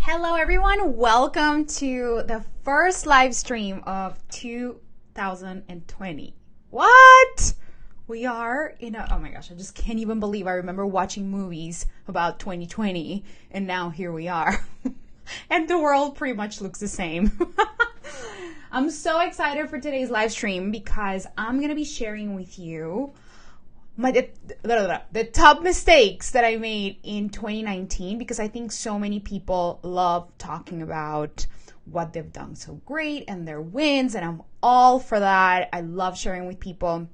Hello everyone, welcome to the first live stream of 2020. What? We are oh my gosh, I just can't even believe I remember watching movies about 2020 and now here we are. And the world pretty much looks the same. I'm so excited for today's live stream because I'm going to be sharing with you the top mistakes that I made in 2019, because I think so many people love talking about what they've done so great and their wins, and I'm all for that. I love sharing with people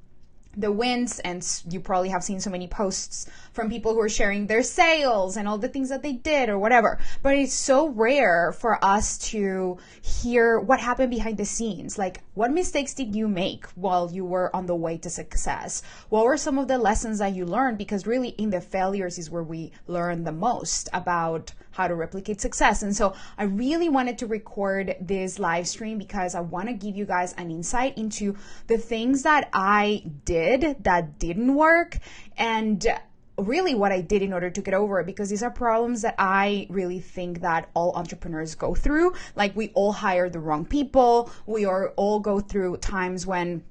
the wins, and you probably have seen so many posts from people who are sharing their sales and all the things that they did or whatever. But it's so rare for us to hear what happened behind the scenes. Like, what mistakes did you make while you were on the way to success? What were some of the lessons that you learned? Because really in the failures is where we learn the most about how to replicate success. And so I really wanted to record this live stream because I want to give you guys an insight into the things that I did that didn't work, and really what I did in order to get over it, because these are problems that I really think that all entrepreneurs go through. Like, we all hire the wrong people. We all go through times when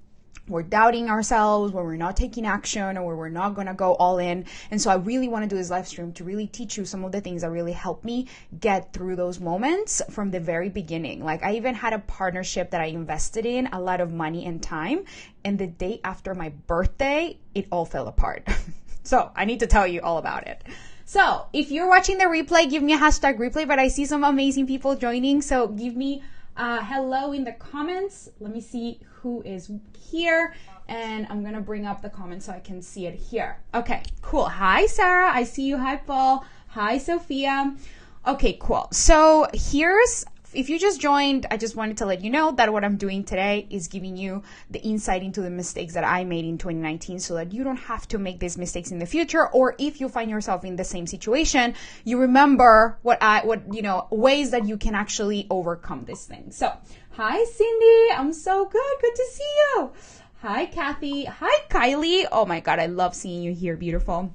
we're doubting ourselves, where we're not taking action, or where we're not going to go all in. And so I really want to do this live stream to really teach you some of the things that really helped me get through those moments from the very beginning. Like, I even had a partnership that I invested in a lot of money and time, and the day after my birthday, it all fell apart. So I need to tell you all about it. So if you're watching the replay, give me a hashtag replay, but I see some amazing people joining. So give me hello in the comments. Let me see who is here, and I'm gonna bring up the comments so I can see it here. Okay, cool. Hi Sarah, I see you. Hi Paul. Hi Sophia. Okay, cool. So if you just joined, I just wanted to let you know that what I'm doing today is giving you the insight into the mistakes that I made in 2019 so that you don't have to make these mistakes in the future. Or if you find yourself in the same situation, you remember ways that you can actually overcome this thing. So, hi Cindy, I'm so good. Good to see you. Hi Kathy. Hi Kylie. Oh my God, I love seeing you here. Beautiful.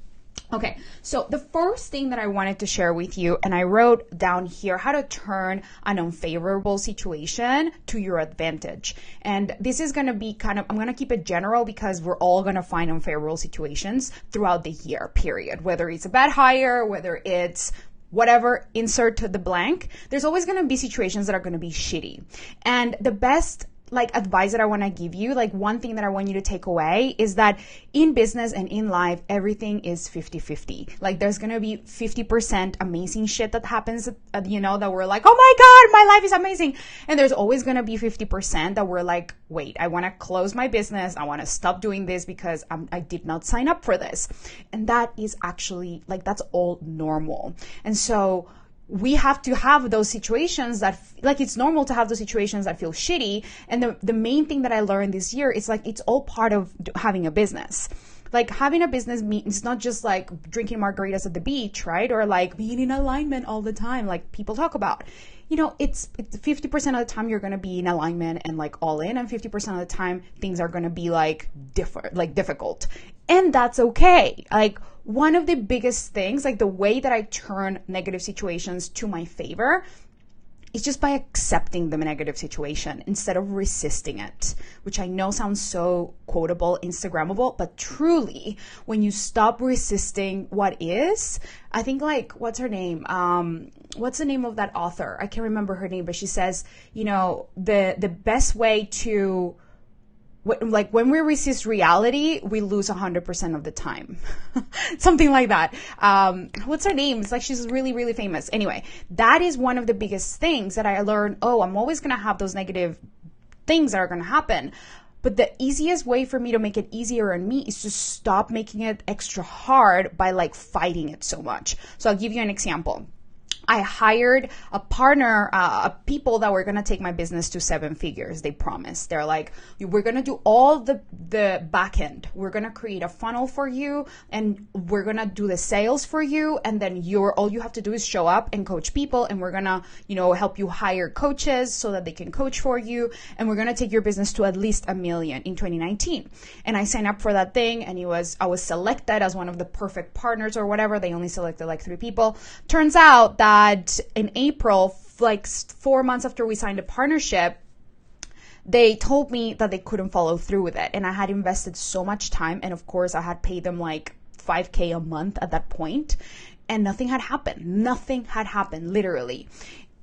Okay, so the first thing that I wanted to share with you, and I wrote down here how to turn an unfavorable situation to your advantage. And this is going to be I'm going to keep it general because we're all going to find unfavorable situations throughout the year, period. Whether it's a bad hire, whether it's whatever, insert the blank, there's always going to be situations that are going to be shitty. And the best advice that I want to give you, one thing that I want you to take away is that in business and in life, everything is 50-50. Like, there's going to be 50% amazing shit that happens, that we're like, oh my God, my life is amazing. And there's always going to be 50% that we're like, wait, I want to close my business. I want to stop doing this because I did not sign up for this. And that is actually that's all normal. And so we have to have those situations that, it's normal to have those situations that feel shitty. And the main thing that I learned this year is it's all part of having a business. Like, having a business means not just drinking margaritas at the beach, right? Or being in alignment all the time, like people talk about. It's 50% of the time you're going to be in alignment and all in, and 50% of the time things are going to be difficult. And that's okay. One of the biggest things, the way that I turn negative situations to my favor is just by accepting the negative situation instead of resisting it, which I know sounds so quotable, Instagrammable, but truly, when you stop resisting what is, I think what's her name? What's the name of that author? I can't remember her name, but she says, the best way to, when we resist reality, we lose 100% of the time. Something like that. What's her name? It's she's really, really famous. Anyway, that is one of the biggest things that I learned. Oh, I'm always going to have those negative things that are going to happen. But the easiest way for me to make it easier on me is to stop making it extra hard by fighting it so much. So I'll give you an example. I hired a partner, people that were going to take my business to 7 figures. They promised. They're like, we're going to do all the back end. We're going to create a funnel for you, and we're going to do the sales for you. And then all you have to do is show up and coach people. And we're going to, help you hire coaches so that they can coach for you. And we're going to take your business to at least $1 million in 2019. And I signed up for that thing, and I was selected as one of the perfect partners or whatever. They only selected 3 people. Turns out that that in April, like 4 months after we signed a partnership, they told me that they couldn't follow through with it. And I had invested so much time. And of course, I had paid them like $5,000 a month at that point, and nothing had happened. Nothing had happened, literally.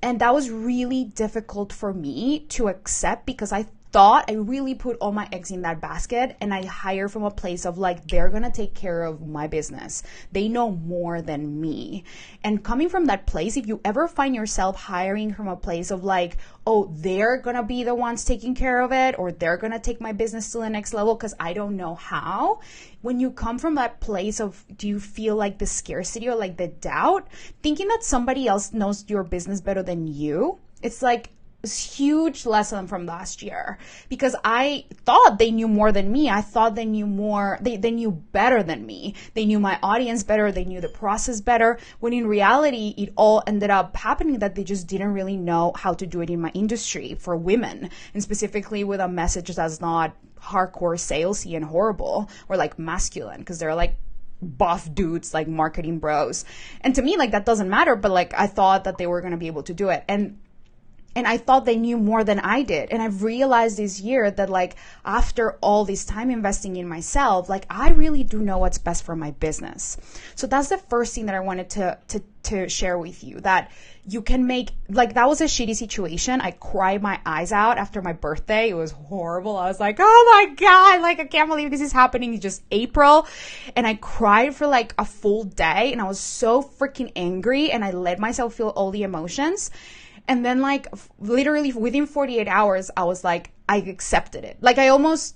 And that was really difficult for me to accept, because I thought I really put all my eggs in that basket, and I hire from a place of like, they're gonna take care of my business. They know more than me. And coming from that place, if you ever find yourself hiring from a place of like, oh, they're gonna be the ones taking care of it, or they're gonna take my business to the next level because I don't know how. When you come from that place of, do you feel like the scarcity or like the doubt, thinking that somebody else knows your business better than you, it's like huge lesson from last year, because I thought they knew more than me. I thought they knew more, they knew better than me. They knew my audience better. They knew the process better, when in reality, it all ended up happening that they just didn't really know how to do it in my industry for women, and specifically with a message that's not hardcore salesy and horrible or like masculine, because they're like buff dudes, like marketing bros. And to me, like, that doesn't matter, but like, I thought that they were going to be able to do it. And I thought they knew more than I did. And I've realized this year that like, after all this time investing in myself, like, I really do know what's best for my business. So that's the first thing that I wanted to share with you, that you can make, like, that was a shitty situation. I cried my eyes out after my birthday. It was horrible. I was like, oh my God, like, I can't believe this is happening. It's just April. And I cried for like a full day, and I was so freaking angry, and I let myself feel all the emotions. And then like literally within 48 hours, I was like, I accepted it. Like, I almost,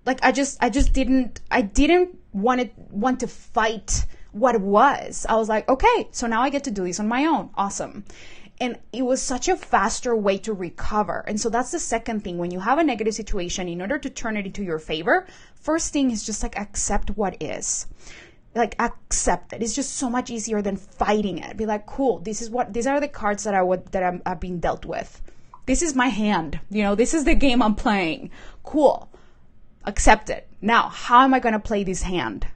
like, I didn't want to fight what it was. I was like, okay, so now I get to do this on my own. Awesome. And it was such a faster way to recover. And so that's the second thing. When you have a negative situation, in order to turn it into your favor, first thing is just like, accept what is. Like, accept it. It's just so much easier than fighting it. Be like, cool, these are the cards that I'm being dealt with. This is my hand. You know, this is the game I'm playing. Cool. Accept it. Now, how am I going to play this hand?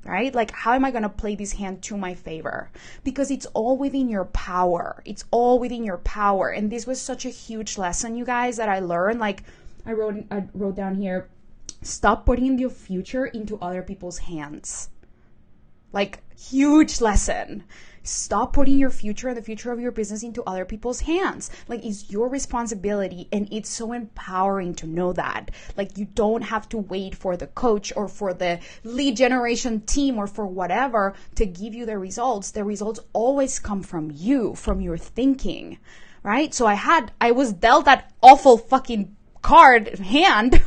Right? Like, how am I going to play this hand to my favor? Because it's all within your power. It's all within your power. And this was such a huge lesson, you guys, that I learned. Like, I wrote down here, stop putting your future into other people's hands. Like, huge lesson. Stop putting your future and the future of your business into other people's hands. Like, it's your responsibility, and it's so empowering to know that. Like, you don't have to wait for the coach or for the lead generation team or for whatever to give you the results. The results always come from you, from your thinking, right? So I was dealt that awful fucking card hand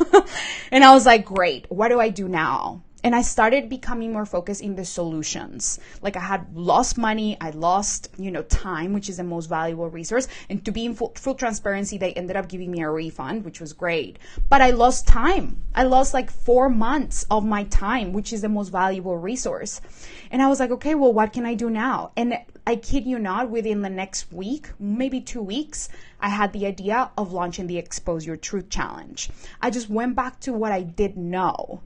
and I was like, great, what do I do now? And I started becoming more focused in the solutions. Like, I had lost money, I lost, time, which is the most valuable resource. And to be in full transparency, they ended up giving me a refund, which was great. But I lost time. I lost like 4 months of my time, which is the most valuable resource. And I was like, okay, well, what can I do now? And I kid you not, within the next week, maybe 2 weeks, I had the idea of launching the Expose Your Truth Challenge. I just went back to what I did know.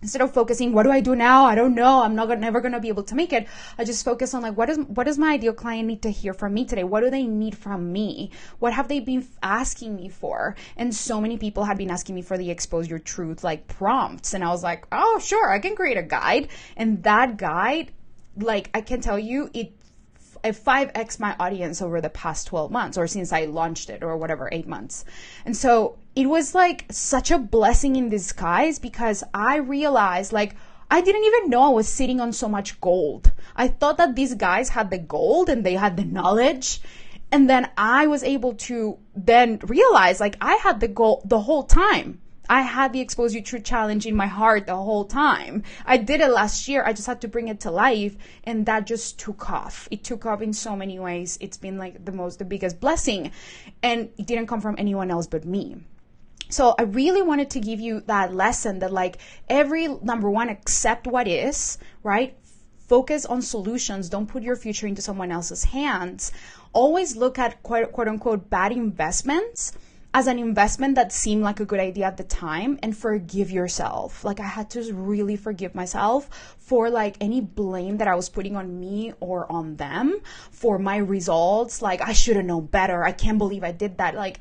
Instead of focusing, what do I do now? I don't know. I'm never going to be able to make it. I just focus on like, what does my ideal client need to hear from me today? What do they need from me? What have they been asking me for? And so many people had been asking me for the Expose Your Truth like prompts. And I was like, oh, sure, I can create a guide. And that guide, like, I can tell you, it 5x my audience over the past 12 months, or since I launched it, or whatever, 8 months. And so it was like such a blessing in disguise, because I realized, like, I didn't even know I was sitting on so much gold. I thought that these guys had the gold and they had the knowledge. And then I was able to then realize, like, I had the gold the whole time. I had the Expose Your Truth Challenge in my heart the whole time. I did it last year. I just had to bring it to life, and that just took off. It took off in so many ways. It's been like the biggest blessing, and it didn't come from anyone else but me. So I really wanted to give you that lesson that, like, number one, accept what is, right? Focus on solutions. Don't put your future into someone else's hands. Always look at quote unquote bad investments as an investment that seemed like a good idea at the time, and forgive yourself. Like, I had to really forgive myself for like any blame that I was putting on me or on them for my results. Like, I should have known better. I can't believe I did that. Like,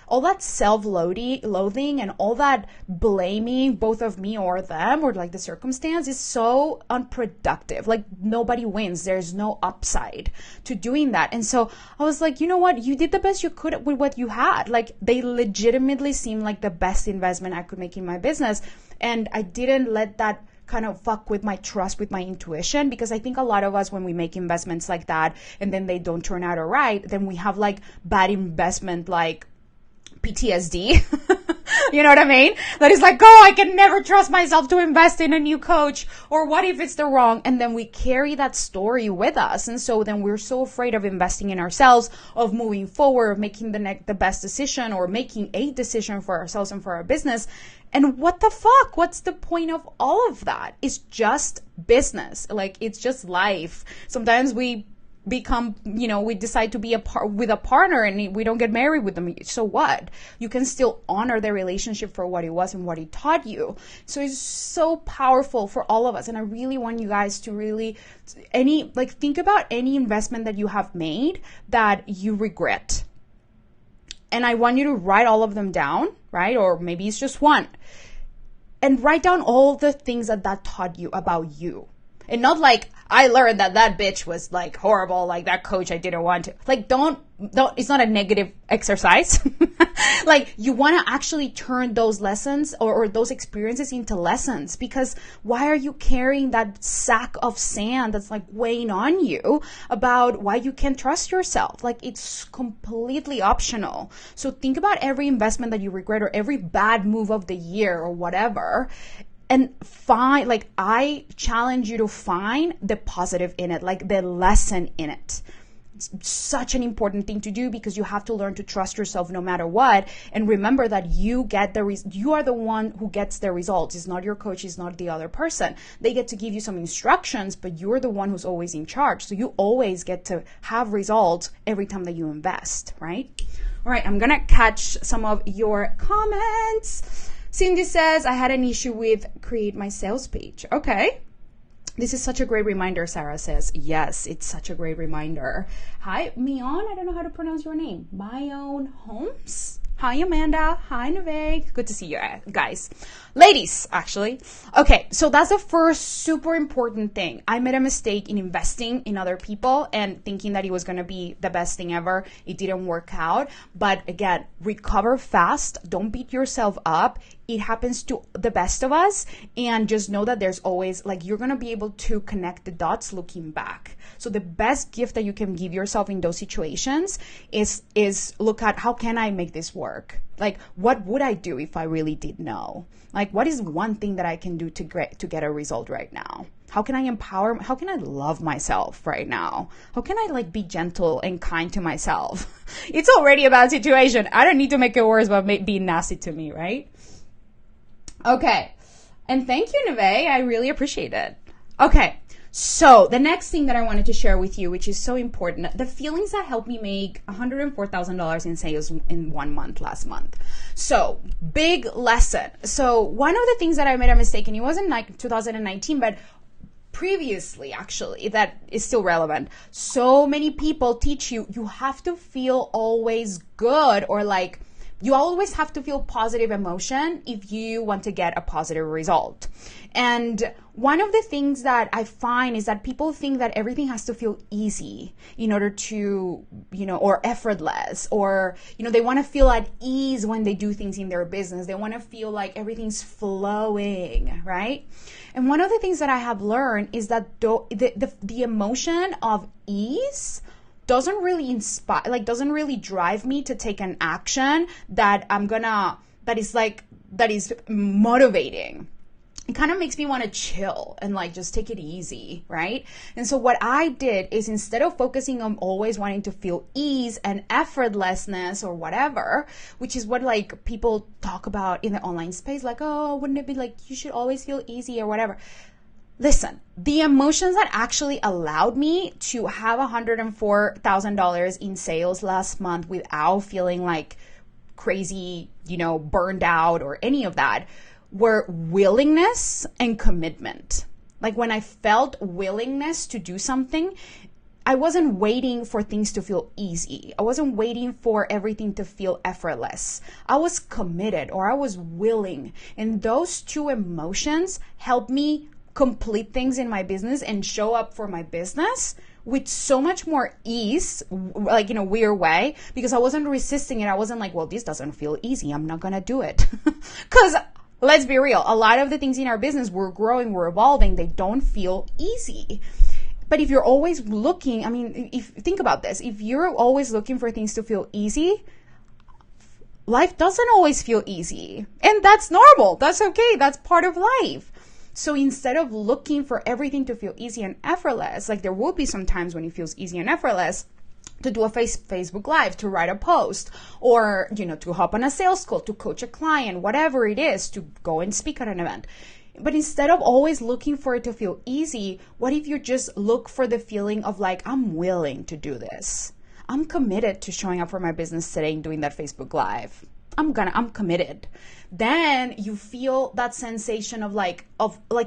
all that self-loathing and all that blaming both of me or them or like the circumstance is so unproductive. Like, nobody wins. There's no upside to doing that. And so I was like, you know what? You did the best you could with what you had. Like, they legitimately seemed like the best investment I could make in my business. And I didn't let that kind of fuck with my trust, with my intuition, because I think a lot of us, when we make investments like that and then they don't turn out all right, then we have like bad investment, like PTSD. You know what I mean? That is like, oh, I can never trust myself to invest in a new coach, or what if it's the wrong? And then we carry that story with us. And so then we're so afraid of investing in ourselves, of moving forward, of making the best decision, or making a decision for ourselves and for our business. And what the fuck? What's the point of all of that? It's just business. Like, it's just life. Sometimes we we decide to be with a partner and we don't get married with them. So what? You can still honor the relationship for what it was and what it taught you. So it's so powerful for all of us. And I really want you guys to really, think about any investment that you have made that you regret. And I want you to write all of them down, right? Or maybe it's just one. And write down all the things that taught you about you. And not like, I learned that bitch was like horrible, like that coach I didn't want to. Like, don't, it's not a negative exercise. Like, you want to actually turn those lessons or those experiences into lessons, because why are you carrying that sack of sand that's like weighing on you about why you can't trust yourself? Like, it's completely optional. So think about every investment that you regret or every bad move of the year or whatever. And I challenge you to find the positive in it, like the lesson in it. It's such an important thing to do, because you have to learn to trust yourself no matter what. And remember that you are the one who gets the results. It's not your coach. It's not the other person. They get to give you some instructions, but you're the one who's always in charge. So you always get to have results every time that you invest, right? All right, I'm going to catch some of your comments. Cindy says, I had an issue with create my sales page. Okay. This is such a great reminder, Sarah says. Yes, it's such a great reminder. Hi, Mion. I don't know how to pronounce your name. Mion Holmes. Hi, Amanda. Hi, Neve. Good to see you guys. Ladies, actually. Okay, so that's the first super important thing. I made a mistake in investing in other people and thinking that it was going to be the best thing ever. It didn't work out. But again, recover fast. Don't beat yourself up. It happens to the best of us. And just know that there's always, like, you're going to be able to connect the dots looking back. So the best gift that you can give yourself in those situations is look at, how can I make this work? Like, what would I do if I really did know? Like, what is one thing that I can do to get a result right now? How can I empower? How can I love myself right now? How can I be gentle and kind to myself? It's already a bad situation. I don't need to make it worse by being nasty to me, right? Okay. And thank you, Neve. I really appreciate it. Okay. So the next thing that I wanted to share with you, which is so important, the feelings that helped me make $104,000 in sales in 1 month last month. So big lesson. So one of the things that I made a mistake, and it wasn't like 2019, but previously, actually, that is still relevant. So many people teach you have to feel always good, or like you always have to feel positive emotion if you want to get a positive result. And one of the things that I find is that people think that everything has to feel easy in order to, or effortless, or, they want to feel at ease when they do things in their business. They want to feel like everything's flowing, right? And one of the things that I have learned is that the emotion of ease doesn't really inspire, doesn't really drive me to take an action that is motivating. It kind of makes me want to chill and just take it easy, right? And so what I did is, instead of focusing on always wanting to feel ease and effortlessness or whatever, which is what people talk about in the online space, oh, wouldn't it be you should always feel easy or whatever. Listen, the emotions that actually allowed me to have $104,000 in sales last month without feeling crazy, burned out or any of that, were willingness and commitment. Like when I felt willingness to do something, I wasn't waiting for things to feel easy. I wasn't waiting for everything to feel effortless. I was committed, or I was willing. And those two emotions helped me complete things in my business and show up for my business with so much more ease, like in a weird way, because I wasn't resisting it. I wasn't like, well, this doesn't feel easy, I'm not gonna do it. Because let's be real, a lot of the things in our business, we're growing, we're evolving, they don't feel easy. But if you're always looking, I mean, think about this, if you're always looking for things to feel easy, life doesn't always feel easy. And that's normal. That's okay. That's part of life. So instead of looking for everything to feel easy and effortless, like there will be some times when it feels easy and effortless, to do a Facebook Live, to write a post, or, to hop on a sales call, to coach a client, whatever it is, to go and speak at an event. But instead of always looking for it to feel easy, what if you just look for the feeling of like, I'm willing to do this. I'm committed to showing up for my business today and doing that Facebook Live. I'm committed. Then you feel that sensation of like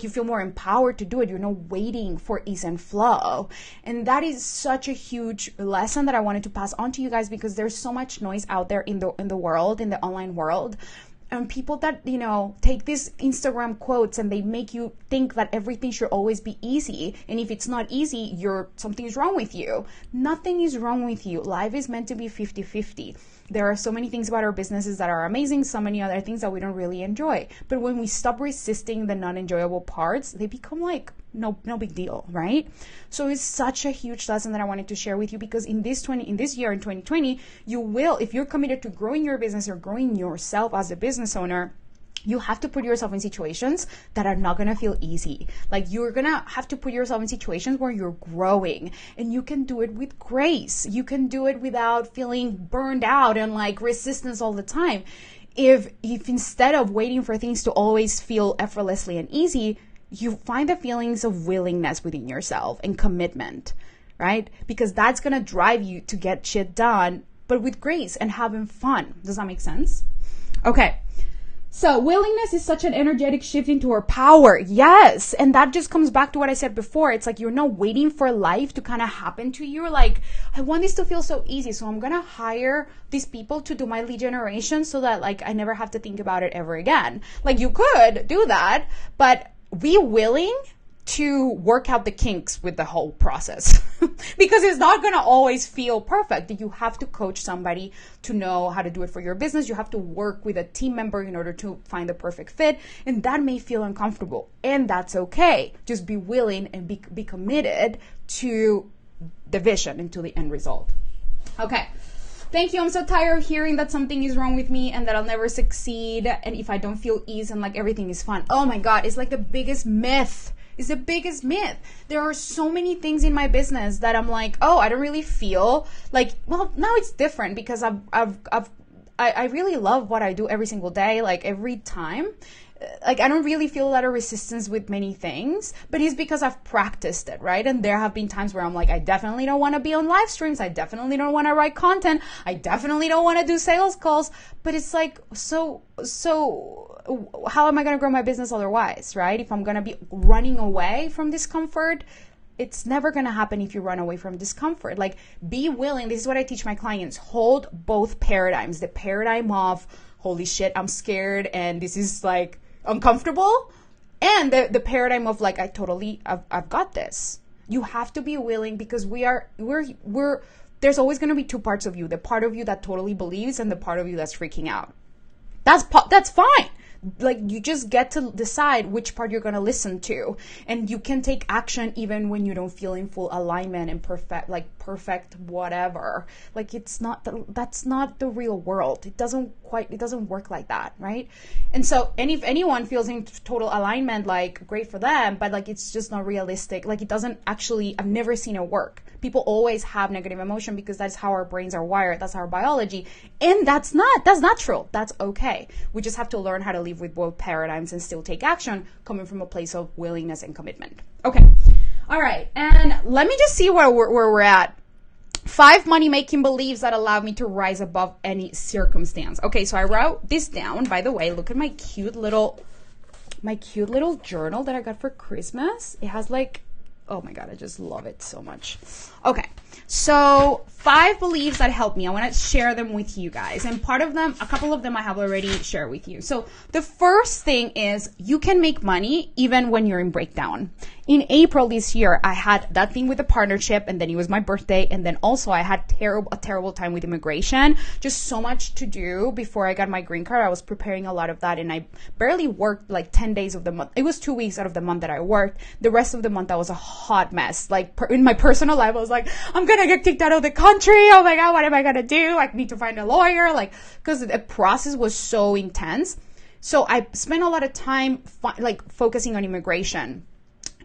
you feel more empowered to do it. You're not waiting for ease and flow. And that is such a huge lesson that I wanted to pass on to you guys, because there's so much noise out there in the world, in the online world. And people that, take these Instagram quotes and they make you think that everything should always be easy. And if it's not easy, something is wrong with you. Nothing is wrong with you. Life is meant to be 50-50. There are so many things about our businesses that are amazing, so many other things that we don't really enjoy. But when we stop resisting the non-enjoyable parts, they become like no big deal, right? So it's such a huge lesson that I wanted to share with you, because in this year in 2020, you will, if you're committed to growing your business or growing yourself as a business owner, you have to put yourself in situations that are not going to feel easy. Like you're going to have to put yourself in situations where you're growing, and you can do it with grace. You can do it without feeling burned out and like resistance all the time. If instead of waiting for things to always feel effortlessly and easy, you find the feelings of willingness within yourself and commitment, right? Because that's going to drive you to get shit done, but with grace and having fun. Does that make sense? Okay. So willingness is such an energetic shift into our power. Yes. And that just comes back to what I said before. It's like you're not waiting for life to kind of happen to you. Like, I want this to feel so easy, so I'm going to hire these people to do my lead generation so that like I never have to think about it ever again. Like you could do that, but be willing to work out the kinks with the whole process because it's not going to always feel perfect. You have to coach somebody to know how to do it for your business. You have to work with a team member in order to find the perfect fit, and that may feel uncomfortable, and that's okay. Just be willing and be committed to the vision and to the end result. Okay. Thank you. I'm so tired of hearing that something is wrong with me and that I'll never succeed. And if I don't feel ease and like everything is fun. Oh my God. It's like the biggest myth. It's the biggest myth. There are so many things in my business that I'm like, oh, I don't really feel like, well, now it's different because I really love what I do every single day. Like every time. Like I don't really feel a lot of resistance with many things, but it's because I've practiced it, right? And there have been times where I'm like, I definitely don't want to be on live streams. I definitely don't want to write content. I definitely don't want to do sales calls. But it's like, so how am I going to grow my business otherwise, right? If I'm going to be running away from discomfort, it's never going to happen if you run away from discomfort. Like be willing. This is what I teach my clients. Hold both paradigms. The paradigm of, holy shit, I'm scared and this is like uncomfortable, and the paradigm of like I've got this. You have to be willing, because we're there's always going to be two parts of you: the part of you that totally believes and the part of you that's freaking out. That's fine. Like you just get to decide which part you're going to listen to, and you can take action even when you don't feel in full alignment and perfect whatever. Like that's not the real world. It doesn't work like that, right? And so, and if anyone feels in total alignment, like great for them, but like it's just not realistic. Like it doesn't actually, I've never seen it work. People always have negative emotion because that's how our brains are wired. That's our biology. And that's natural. That's okay. We just have to learn how to live with both paradigms and still take action, coming from a place of willingness and commitment. Okay. All right. And let me just see where we're at. 5 money-making beliefs that allow me to rise above any circumstance. Okay, so I wrote this down. By the way, look at my cute little my cute little journal that I got for Christmas. It has like, oh my God, I just love it so much. Okay. So 5 beliefs that help me. I want to share them with you guys. And part of them, a couple of them I have already shared with you. So the first thing is you can make money even when you're in breakdown. In April this year, I had that thing with the partnership, and then it was my birthday. And then also I had a terrible time with immigration. Just so much to do before I got my green card. I was preparing a lot of that, and I barely worked like 10 days of the month. It was 2 weeks out of the month that I worked. The rest of the month, I was a hot mess. Like in my personal life, I was like, I'm going to get kicked out of the country. Oh my God, what am I going to do? I need to find a lawyer. Like, because the process was so intense. So I spent a lot of time focusing on immigration.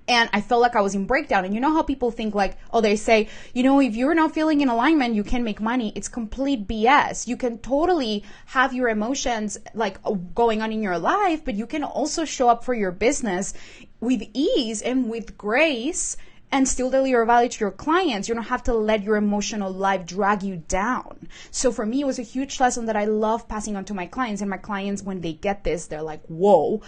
And I felt like I was in breakdown. And you know how people think like, oh, they say, you know, if you're not feeling in alignment, you can make money. It's complete BS. You can totally have your emotions like going on in your life, but you can also show up for your business with ease and with grace and still deliver value to your clients. You don't have to let your emotional life drag you down. So for me, it was a huge lesson that I love passing on to my clients. And my clients, when they get this, they're like, whoa.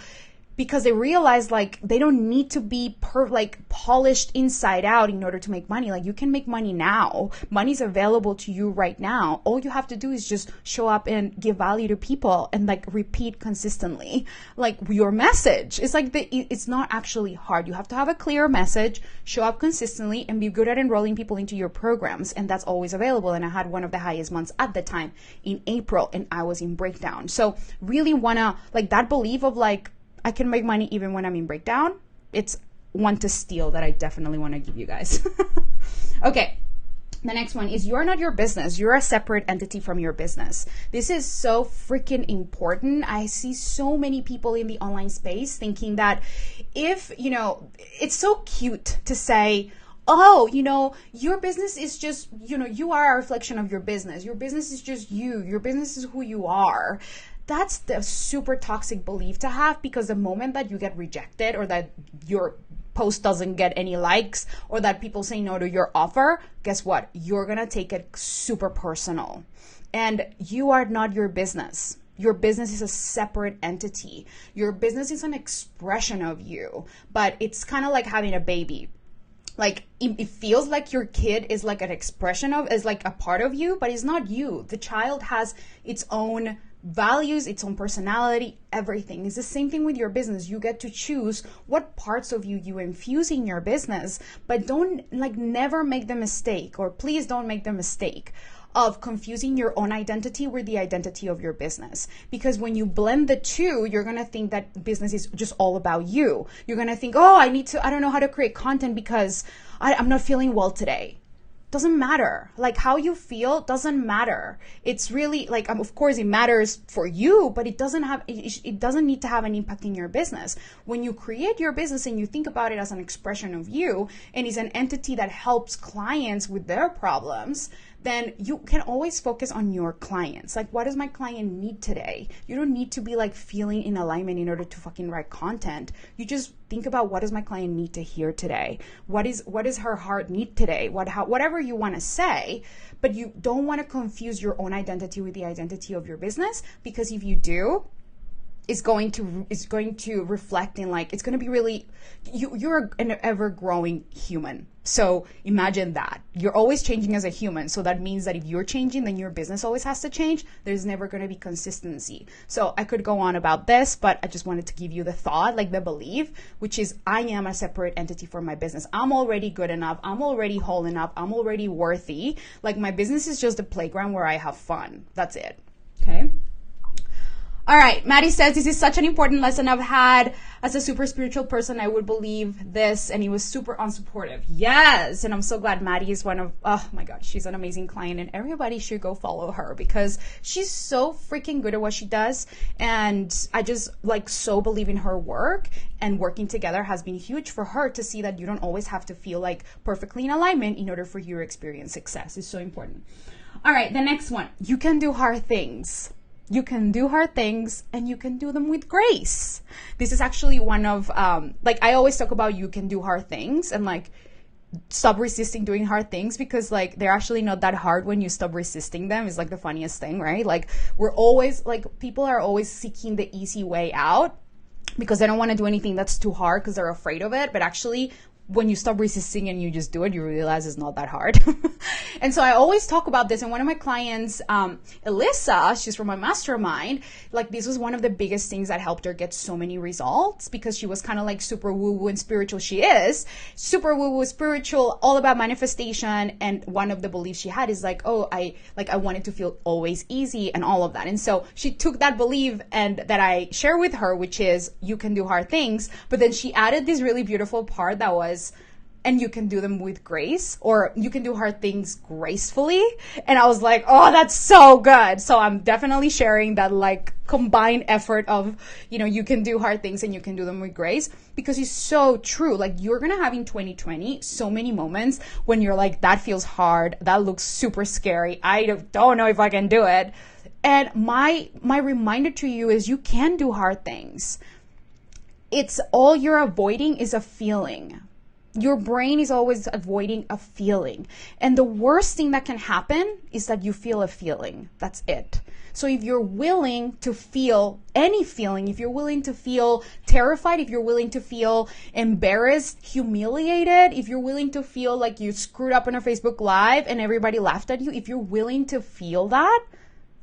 Because they realize like they don't need to be polished inside out in order to make money. Like you can make money now. Money's available to you right now. All you have to do is just show up and give value to people and like repeat consistently like your message. It's like it's not actually hard. You have to have a clear message, show up consistently, and be good at enrolling people into your programs. And that's always available. And I had one of the highest months at the time in April, and I was in breakdown. So really wanna like that belief of like, I can make money even when I'm in breakdown. It's one to steal that I definitely want to give you guys. Okay. The next one is you're not your business. You're a separate entity from your business. This is so freaking important. I see so many people in the online space thinking that if, you know, it's so cute to say, oh, you know, your business is just, you know, you are a reflection of your business. Your business is just you. Your business is who you are. That's the super toxic belief to have, because the moment that you get rejected or that your post doesn't get any likes or that people say no to your offer, guess what? You're going to take it super personal. And you are not your business. Your business is a separate entity. Your business is an expression of you, but it's kind of like having a baby. Like it feels like your kid is like an expression of, is like a part of you, but it's not you. The child has its own values, its own personality, everything. It's the same thing with your business. You get to choose what parts of you infuse in your business, but don't never make the mistake, or please don't make the mistake of confusing your own identity with the identity of your business. Because when you blend the two, you're going to think that business is just all about you. You're going to think, oh, I don't know how to create content because I'm not feeling well today. Doesn't matter. Like how you feel doesn't matter. It's really like, of course it matters for you, but it doesn't need to have an impact in your business. When you create your business and you think about it as an expression of you and is an entity that helps clients with their problems, then you can always focus on your clients. Like, what does my client need today? You don't need to be like feeling in alignment in order to fucking write content. You just think about, what does my client need to hear today? What is her heart need today? Whatever you want to say, but you don't want to confuse your own identity with the identity of your business, because if you do, it's going to reflect in like, it's going to be really, you're an ever growing human. So imagine that you're always changing as a human. So that means that if you're changing, then your business always has to change. There's never going to be consistency. So I could go on about this, but I just wanted to give you the thought, like the belief, which is I am a separate entity for my business. I'm already good enough. I'm already whole enough. I'm already worthy. Like my business is just a playground where I have fun. That's it. Okay. All right, Maddie says, this is such an important lesson I've had. As a super spiritual person, I would believe this, and he was super unsupportive. Yes, and I'm so glad Maddie is oh my God, she's an amazing client, and everybody should go follow her because she's so freaking good at what she does, and I just so believe in her work, and working together has been huge for her to see that you don't always have to feel like perfectly in alignment in order for you to experience success. It's so important. All right, the next one, you can do hard things. You can do hard things and you can do them with grace. This is actually one of, I always talk about you can do hard things and stop resisting doing hard things, because they're actually not that hard when you stop resisting them. It's the funniest thing, right? We're always people are always seeking the easy way out. because they don't want to do anything that's too hard because they're afraid of it. But actually, when you stop resisting and you just do it, you realize it's not that hard. And so I always talk about this. And one of my clients, Alyssa, she's from my mastermind, like this was one of the biggest things that helped her get so many results, because she was kind of like super woo-woo and spiritual. She is super woo-woo, spiritual, all about manifestation. And one of the beliefs she had is like, oh, I wanted to feel always easy and all of that. And so she took that belief and that I share with her, which is you can do hard things. But then she added this really beautiful part that was, and you can do them with grace, or you can do hard things gracefully. And I was like, oh, that's so good. So I'm definitely sharing that like combined effort of, you can do hard things and you can do them with grace, because it's so true. Like you're going to have in 2020 so many moments when you're like, that feels hard. That looks super scary. I don't know if I can do it. And my reminder to you is you can do hard things. It's all you're avoiding is a feeling. Your brain is always avoiding a feeling. And the worst thing that can happen is that you feel a feeling. That's it. So if you're willing to feel any feeling, if you're willing to feel terrified, if you're willing to feel embarrassed, humiliated, if you're willing to feel like you screwed up on a Facebook Live and everybody laughed at you, if you're willing to feel that,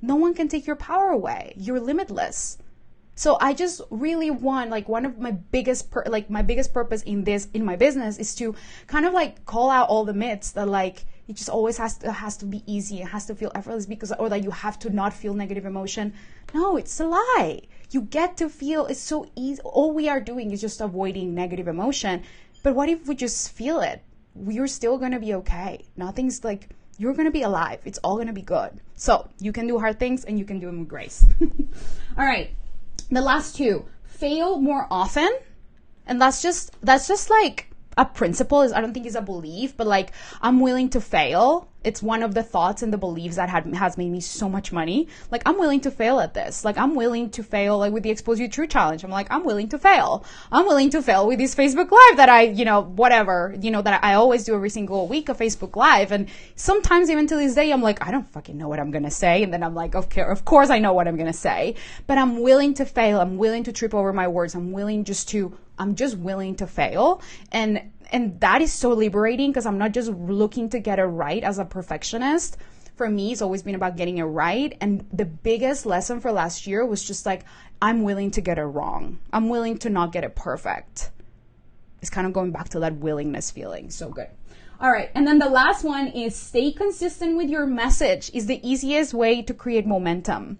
no one can take your power away. You're limitless. So I just really want, like, one of my biggest purpose in my business is to kind of like call out all the myths that like it just always has to be easy, it has to feel effortless, or that you have to not feel negative emotion. No, it's a lie. You get to feel, it's so easy. All we are doing is just avoiding negative emotion. But what if we just feel it? You're still going to be okay. Nothing's like, you're going to be alive. It's all going to be good. So you can do hard things and you can do them with grace. All right. The last two, fail more often. And that's just like a principle. I don't think it's a belief, but like I'm willing to fail. It's one of the thoughts and the beliefs that has made me so much money. Like I'm willing to fail at this. Like I'm willing to fail, like with the Expose You True Challenge. I'm like, I'm willing to fail. I'm willing to fail with this Facebook Live that that I always do every single week, a Facebook Live. And sometimes even to this day, I'm like, I don't fucking know what I'm going to say. And then I'm like, okay, of course I know what I'm going to say, but I'm willing to fail. I'm willing to trip over my words. I'm just willing to fail. And that is so liberating, because I'm not just looking to get it right as a perfectionist. For me, it's always been about getting it right. And the biggest lesson for last year was just like, I'm willing to get it wrong. I'm willing to not get it perfect. It's kind of going back to that willingness feeling. So good. All right. And then the last one is stay consistent with your message is the easiest way to create momentum.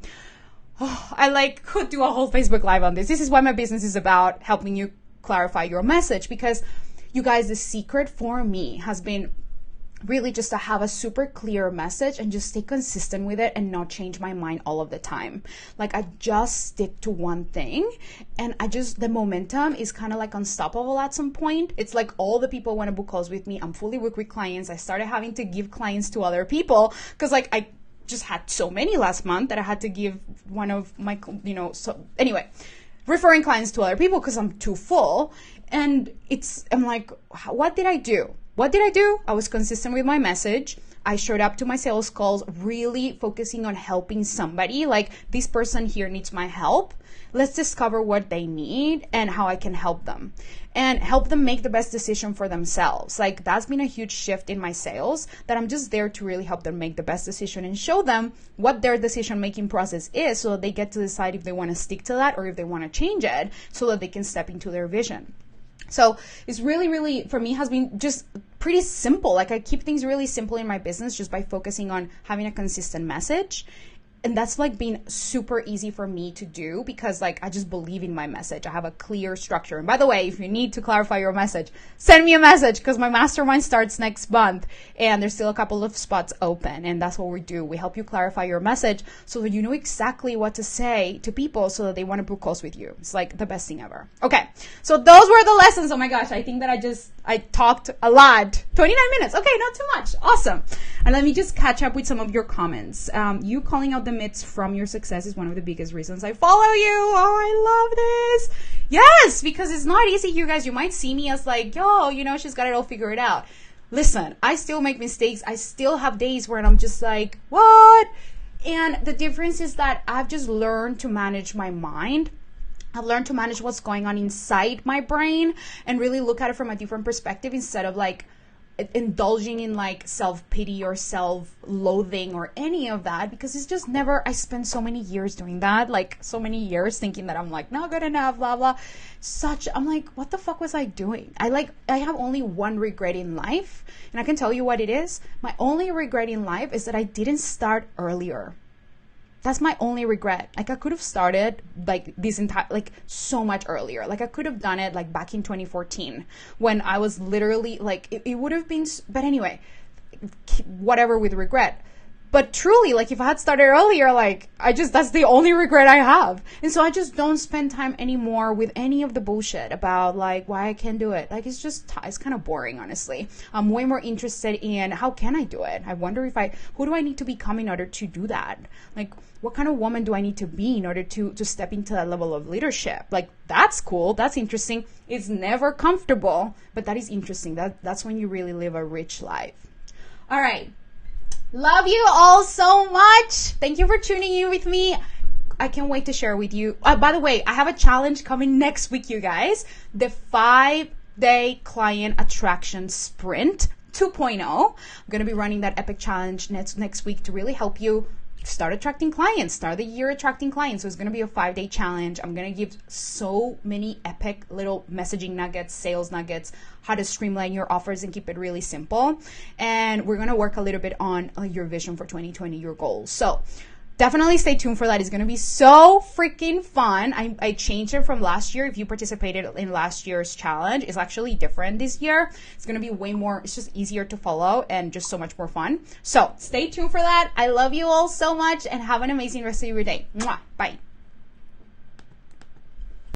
Oh, I could do a whole Facebook Live on this. This is why my business is about helping you clarify your message, because you guys, the secret for me has been really just to have a super clear message and just stay consistent with it and not change my mind all of the time. Like I just stick to one thing, and the momentum is kind of like unstoppable at some point. It's like all the people want to book calls with me. I'm fully booked with clients. I started having to give clients to other people because I just had so many last month that I had to give one of my, so anyway, referring clients to other people because I'm too full. And I'm like, what did I do? I was consistent with my message. I showed up to my sales calls, really focusing on helping somebody. Like, this person here needs my help. Let's discover what they need and how I can help them and help them make the best decision for themselves. Like, that's been a huge shift in my sales, that I'm just there to really help them make the best decision and show them what their decision-making process is, so that they get to decide if they want to stick to that or if they want to change it, so that they can step into their vision. So it's really, really, for me, has been just pretty simple. Like, I keep things really simple in my business just by focusing on having a consistent message. And that's like been super easy for me to do, because like I just believe in my message. I have a clear structure. And by the way, if you need to clarify your message, send me a message, because my mastermind starts next month and there's still a couple of spots open. And that's what we do. We help you clarify your message so that you know exactly what to say to people so that they want to book calls with you. It's like the best thing ever. Okay. So those were the lessons. Oh my gosh. I think that I talked a lot. 29 minutes. Okay. Not too much. Awesome. And let me just catch up with some of your comments. You calling out the myths from your success is one of the biggest reasons I follow you. Oh, I love this. Yes, because it's not easy, you guys. You might see me as like, she's got it all figured out. Listen, I still make mistakes. I still have days where I'm just like, what? And the difference is that I've just learned to manage my mind I've learned to manage what's going on inside my brain and really look at it from a different perspective instead of like indulging in like self-pity or self-loathing or any of that, because it's just never, I spent so many years doing that, like so many years thinking that I'm like not good enough, blah blah, I'm like, what the fuck was I doing? I have only one regret in life, and I can tell you what it is. My only regret in life is that I didn't start earlier. That's my only regret. Like I could have started like this entire, like so much earlier. Like I could have done it like back in 2014 when I was literally like, it would have been, but anyway, whatever with regret. But truly, like if I had started earlier, like that's the only regret I have. And so I just don't spend time anymore with any of the bullshit about like why I can't do it. Like it's kind of boring, honestly. I'm way more interested in how can I do it? I wonder who do I need to become in order to do that? Like what kind of woman do I need to be in order to step into that level of leadership? Like that's cool. That's interesting. It's never comfortable, but that is interesting. That's when you really live a rich life. All right. Love you all so much. Thank you for tuning in with me. I can't wait to share with you. By the way, I have a challenge coming next week, you guys. The 5-day client attraction sprint 2.0. I'm going to be running that epic challenge next week to really help you start attracting clients, start the year attracting clients. So it's going to be a 5-day challenge. I'm going to give so many epic little messaging nuggets, sales nuggets, how to streamline your offers and keep it really simple. And we're going to work a little bit on your vision for 2020, your goals. So definitely stay tuned for that. It's going to be so freaking fun. I changed it from last year. If you participated in last year's challenge, it's actually different this year. It's going to be way more, it's just easier to follow and just so much more fun. So stay tuned for that. I love you all so much and have an amazing rest of your day. Mwah. Bye.